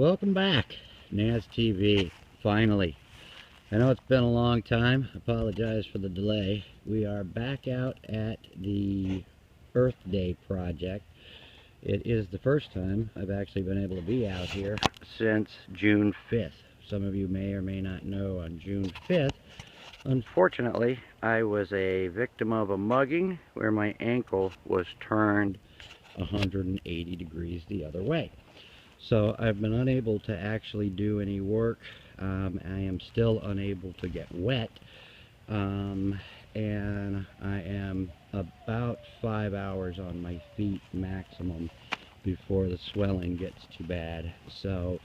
Welcome back, NAS TV, finally. I know it's been a long time. I apologize for the delay. We are back out at the Earth Day project. It is the first time I've actually been able to be out here since June 5th. Some of you may or may not know, on June 5th, unfortunately, I was a victim of a mugging where my ankle was turned 180 degrees the other way. So I've been unable to actually do any work. I am still unable to get wet, and I am about 5 hours on my feet maximum before the swelling gets too bad. So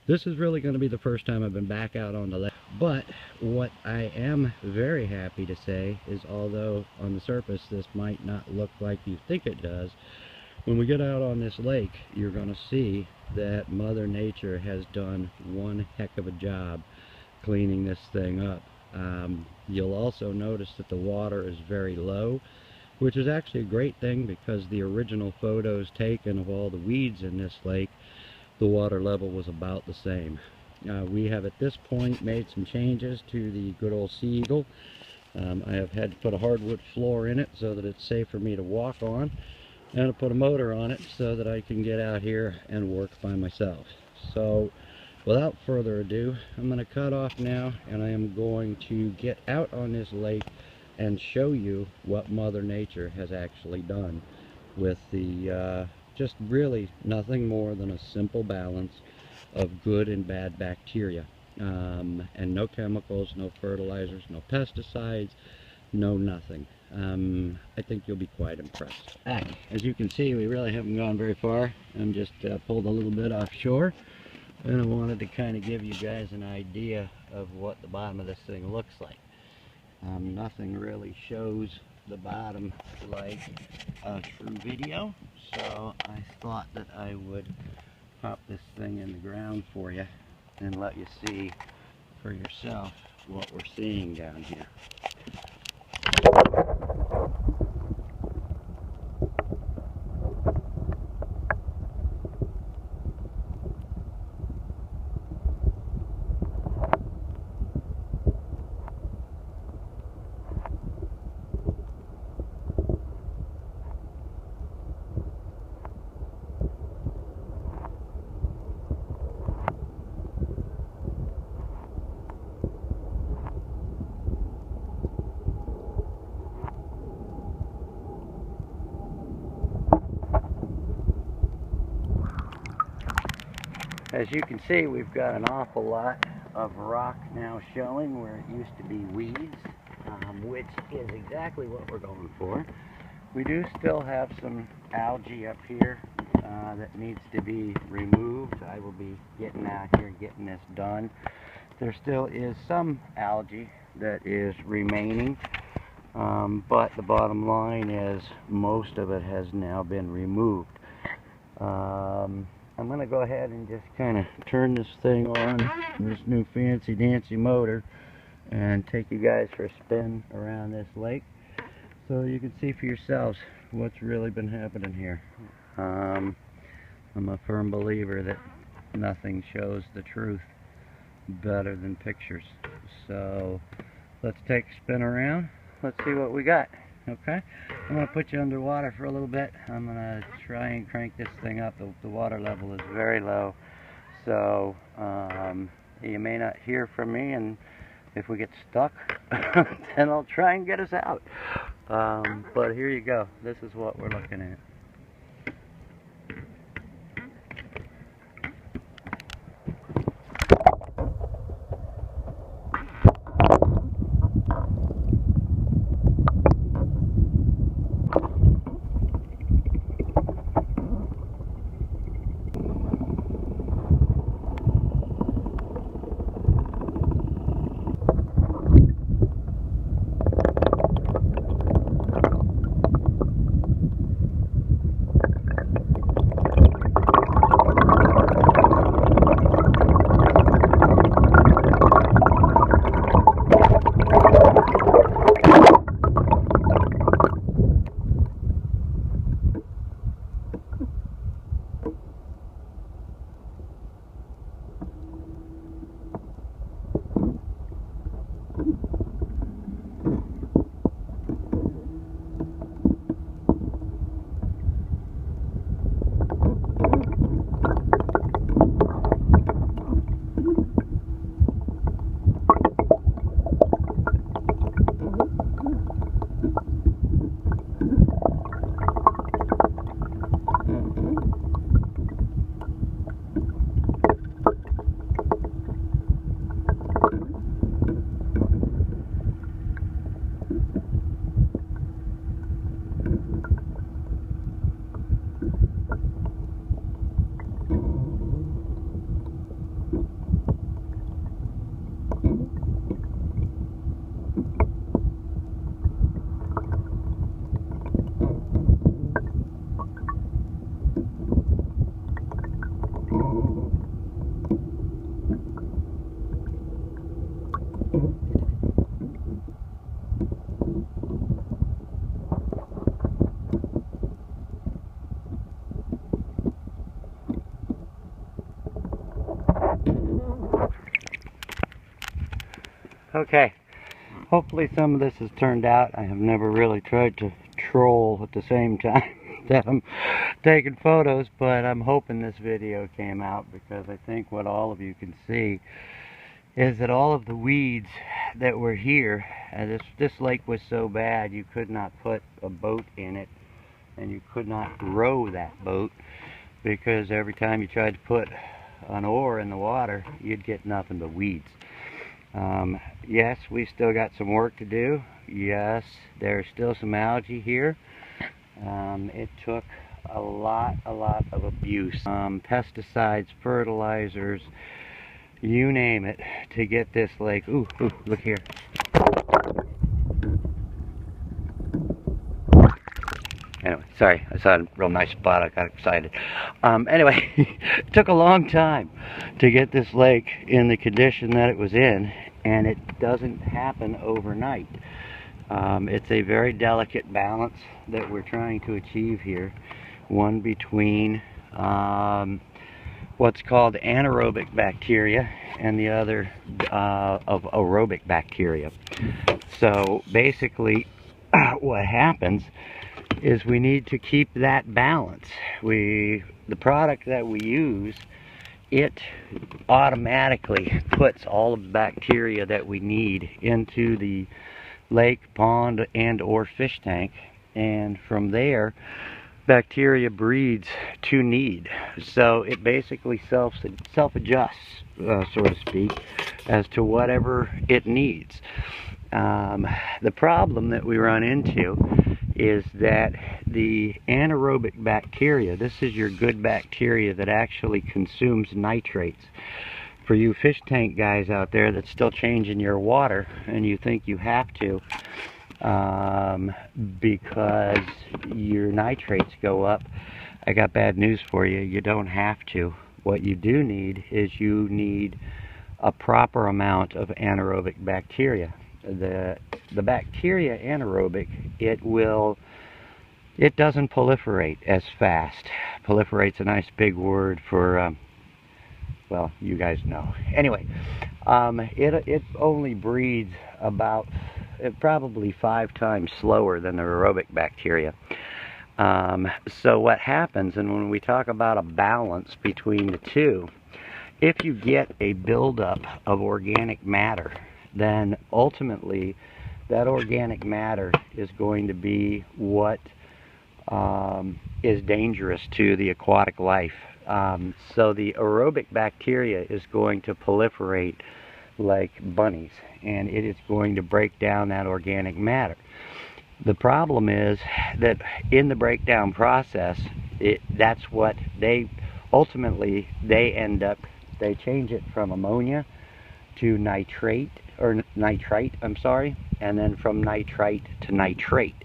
this is really going to be the first time I've been back out on the lake. But what I am very happy to say is, although on the surface this might not look like you think it does, when we get out on this lake, you're going to see that Mother Nature has done one heck of a job cleaning this thing up. You'll also notice that the water is very low, which is actually a great thing, because the original photos taken of all the weeds in this lake, the water level was about the same. We have at this point made some changes to the good old Sea Eagle. I have had to put a hardwood floor in it so that it's safe for me to walk on, and to put a motor on it so that I can get out here and work by myself. So without further ado, I'm going to cut off now, and I am going to get out on this lake and show you what Mother Nature has actually done with the just really nothing more than a simple balance of good and bad bacteria, and no chemicals, no fertilizers, no pesticides, no nothing. I think you'll be quite impressed. As you can see, we really haven't gone very far. I'm just pulled a little bit offshore, and I wanted to kind of give you guys an idea of what the bottom of this thing looks like. Nothing really shows the bottom like a true video, so I thought that I would pop this thing in the ground for you and let you see for yourself what we're seeing down here. As you can see, we've got an awful lot of rock now showing where it used to be weeds, which is exactly what we're going for. We do still have some algae up here that needs to be removed. I will be getting out here and getting this done. There still is some algae that is remaining, but the bottom line is most of it has now been removed. I'm going to go ahead and just kind of turn this thing on, this new fancy dancy motor, and take you guys for a spin around this lake so you can see for yourselves what's really been happening here. I'm a firm believer that nothing shows the truth better than pictures. So let's take a spin around. Let's see what we got. Okay, I'm going to put you underwater for a little bit. I'm going to try and crank this thing up. The water level is very low, so you may not hear from me, and if we get stuck, then I'll try and get us out. But here you go. This is what we're looking at. Okay, hopefully some of this has turned out. I have never really tried to troll at the same time that I'm taking photos, but I'm hoping this video came out, because I think what all of you can see is that all of the weeds that were here, this lake was so bad you could not put a boat in it, and you could not row that boat, because every time you tried to put an oar in the water, you'd get nothing but weeds. Yes, we still got some work to do. Yes, there's still some algae here. It took a lot of abuse. Pesticides, fertilizers, you name it, to get this lake. Ooh, look here. Anyway, sorry, I saw a real nice spot, I got excited. Anyway, it took a long time to get this lake in the condition that it was in, and it doesn't happen overnight. It's a very delicate balance that we're trying to achieve here, one between what's called anaerobic bacteria and the other of aerobic bacteria. So basically what happens is we need to keep that balance. The product that we use, it automatically puts all of the bacteria that we need into the lake, pond, and or fish tank, and from there bacteria breeds to need. So it basically self-adjusts, so to speak, as to whatever it needs. The problem that we run into is that the anaerobic bacteria, this is your good bacteria that actually consumes nitrates. For you fish tank guys out there that's still changing your water and you think you have to, because your nitrates go up, I got bad news for you. You don't have to. What you do need is you need a proper amount of anaerobic bacteria. The bacteria anaerobic, it doesn't proliferate as fast. Proliferate's a nice big word for well, you guys know. Anyway, it only breeds about probably 5 times slower than the aerobic bacteria. So what happens, and when we talk about a balance between the two, if you get a buildup of organic matter, then ultimately that organic matter is going to be what is dangerous to the aquatic life. So the aerobic bacteria is going to proliferate like bunnies, and it is going to break down that organic matter. The problem is that in the breakdown process, that's what they ultimately end up, they change it from ammonia to nitrite, I'm sorry, and then from nitrite to nitrate.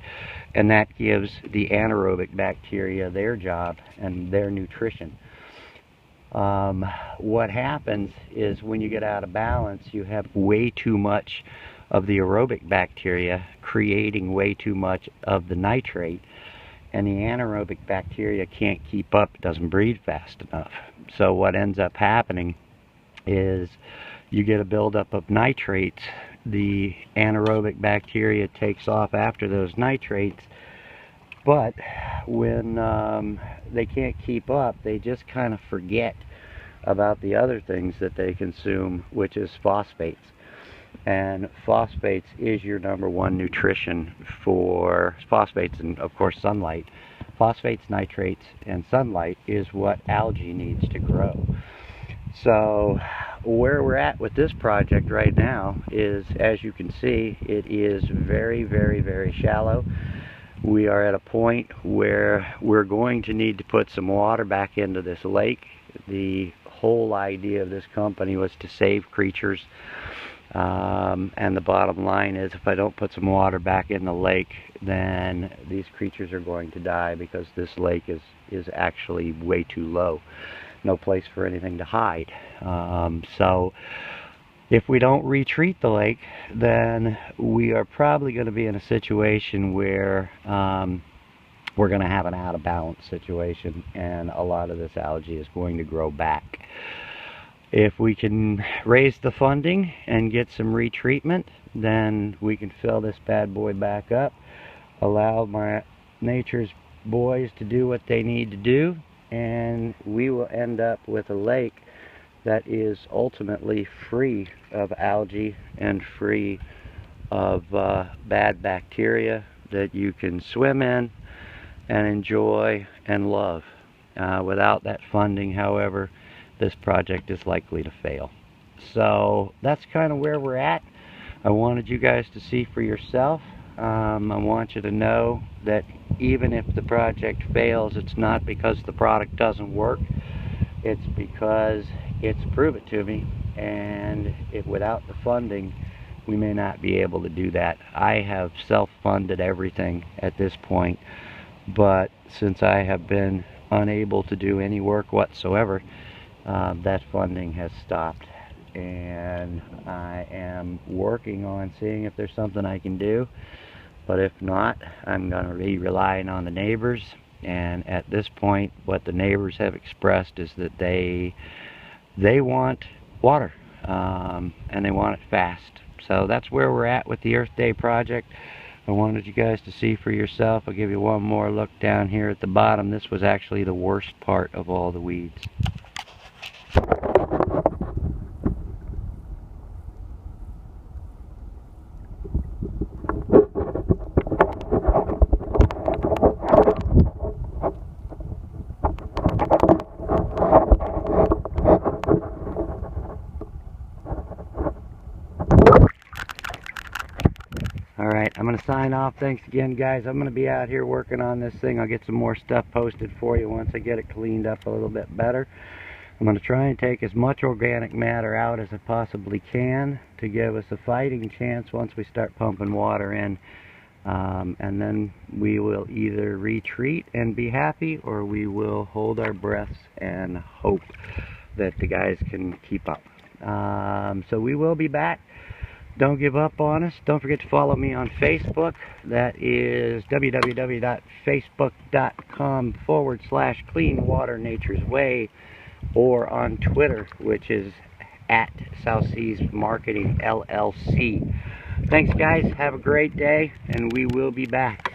And that gives the anaerobic bacteria their job and their nutrition. What happens is when you get out of balance, you have way too much of the aerobic bacteria creating way too much of the nitrate, and the anaerobic bacteria can't keep up, doesn't breed fast enough. So what ends up happening is you get a buildup of nitrates. The anaerobic bacteria takes off after those nitrates, but when they can't keep up, they just kind of forget about the other things that they consume, which is phosphates. And phosphates is your #1 nutrition for phosphates, and of course sunlight. Phosphates, nitrates, and sunlight is what algae needs to grow. So where we're at with this project right now is, as you can see, it is very, very, very shallow. we are at a point where we're going to need to put some water back into this lake. The whole idea of this company was to save creatures, and the bottom line is, if I don't put some water back in the lake, then these creatures are going to die, because this lake is actually way too low. No place for anything to hide. So if we don't retreat the lake, then we are probably going to be in a situation where we're going to have an out of balance situation, and a lot of this algae is going to grow back. If we can raise the funding and get some retreatment, then we can fill this bad boy back up, allow my nature's boys to do what they need to do, and we will end up with a lake that is ultimately free of algae and free of bad bacteria that you can swim in and enjoy and love. Without that funding, however, this project is likely to fail. So that's kind of where we're at. I wanted you guys to see for yourself. I want you to know that even if the project fails, it's not because the product doesn't work. It's because it's prove it to me, and without the funding, we may not be able to do that. I have self-funded everything at this point, but since I have been unable to do any work whatsoever, that funding has stopped, and I am working on seeing if there's something I can do. But if not, I'm going to be relying on the neighbors. And at this point, what the neighbors have expressed is that they want water, and they want it fast. So that's where we're at with the Earth Day project. I wanted you guys to see for yourself. I'll give you one more look down here at the bottom. This was actually the worst part of all the weeds. Alright, I'm going to sign off. Thanks again, guys. I'm going to be out here working on this thing. I'll get some more stuff posted for you once I get it cleaned up a little bit better. I'm going to try and take as much organic matter out as I possibly can to give us a fighting chance once we start pumping water in. And then we will either retreat and be happy, or we will hold our breaths and hope that the guys can keep up. So we will be back. Don't give up on us. Don't forget to follow me on Facebook. That is www.facebook.com/cleanwaternature'sway, or on Twitter, which is at South Seas Marketing LLC. Thanks, guys. Have a great day, and we will be back.